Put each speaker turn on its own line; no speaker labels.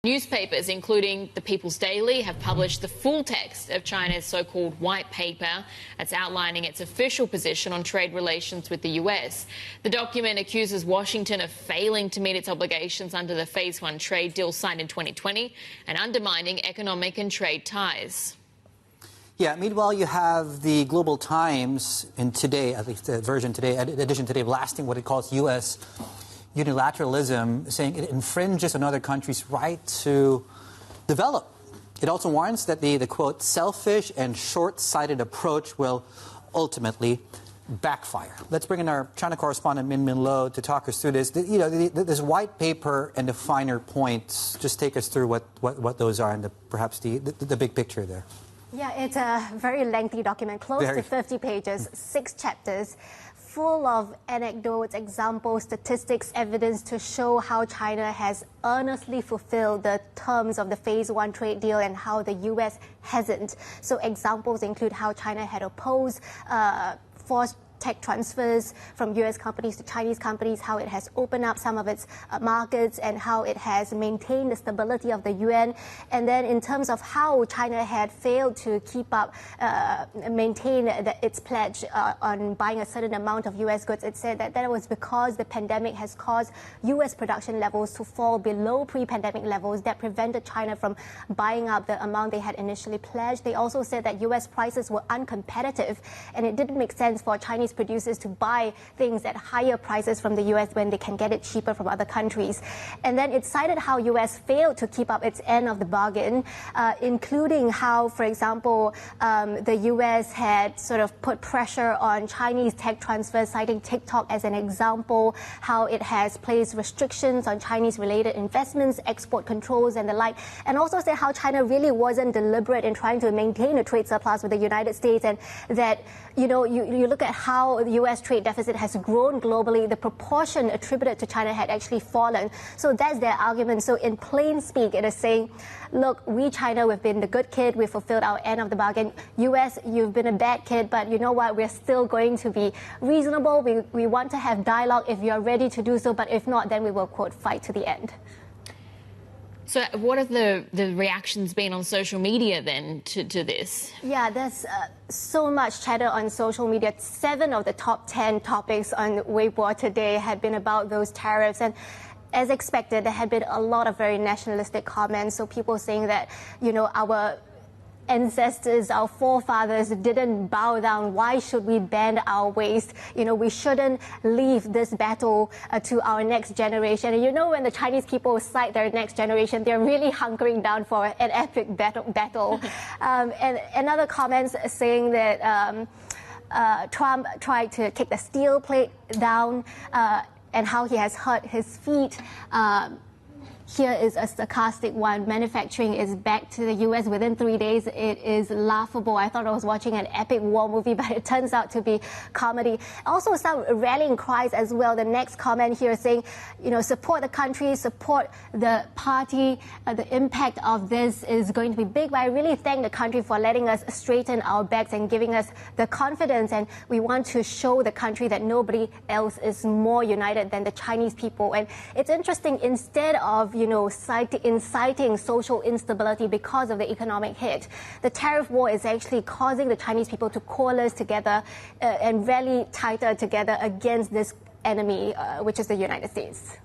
Newspapers, including the People's Daily, have published the full text of China's so-called white paper that's outlining its official position on trade relations with the US. The document accuses Washington of failing to meet its obligations under the Phase 1 trade deal signed in 2020 and undermining economic and trade ties.
Yeah, meanwhile, you have the Global Times in today, at least the version today, edition today, blasting what it calls U.S. unilateralism, saying it infringes on other countries' right to develop. It also warns that the quote, selfish and short-sighted approach will ultimately backfire. Let's bring in our China correspondent, Min Lo, to talk us through this. This white paper and the finer points, just take us through what those are and perhaps the big picture there.
Yeah, it's a very lengthy document, close to 50 pages, 6 chapters, full of anecdotes, examples, statistics, evidence to show how China has earnestly fulfilled the terms of the Phase 1 trade deal and how the U.S. hasn't. So examples include how China had opposed forced tech transfers from U.S. companies to Chinese companies, how it has opened up some of its markets, and how it has maintained the stability of the yuan. And then in terms of how China had failed to keep up, maintain its pledge on buying a certain amount of U.S. goods, it said that was because the pandemic has caused U.S. production levels to fall below pre-pandemic levels that prevented China from buying up the amount they had initially pledged. They also said that U.S. prices were uncompetitive, and it didn't make sense for Chinese producers to buy things at higher prices from the U.S. when they can get it cheaper from other countries. And then it cited how U.S. failed to keep up its end of the bargain, including how, for example, the U.S. had sort of put pressure on Chinese tech transfers, citing TikTok as an example, how it has placed restrictions on Chinese-related investments, export controls, and the like, and also said how China really wasn't deliberate in trying to maintain a trade surplus with the United States, and that, you look at how the U.S. trade deficit has grown globally, the proportion attributed to China had actually fallen. So that's their argument. So in plain speak, it is saying, look, we, China, we've been the good kid, we've fulfilled our end of the bargain. U.S., you've been a bad kid, but you know what, we're still going to be reasonable. We want to have dialogue if you're ready to do so, but if not, then we will, quote, fight to the end.
So what have the reactions been on social media then to this?
Yeah, there's so much chatter on social media. 7 of the top 10 topics on Weibo today had been about those tariffs. And as expected, there had been a lot of very nationalistic comments. So people saying that, our ancestors, our forefathers didn't bow down. Why should we bend our waist? We shouldn't leave this battle to our next generation. And when the Chinese people cite their next generation, they're really hunkering down for an epic battle. And another comment saying that Trump tried to kick the steel plate down and how he has hurt his feet. Here is a sarcastic one. Manufacturing is back to the U.S. within 3 days. It is laughable. I thought I was watching an epic war movie, but it turns out to be comedy. Also, some rallying cries as well. The next comment here saying, support the country, support the party. The impact of this is going to be big. But I really thank the country for letting us straighten our backs and giving us the confidence. And we want to show the country that nobody else is more united than the Chinese people. And it's interesting, instead of inciting social instability because of the economic hit, the tariff war is actually causing the Chinese people to coalesce together and rally tighter together against this enemy, which is the United States.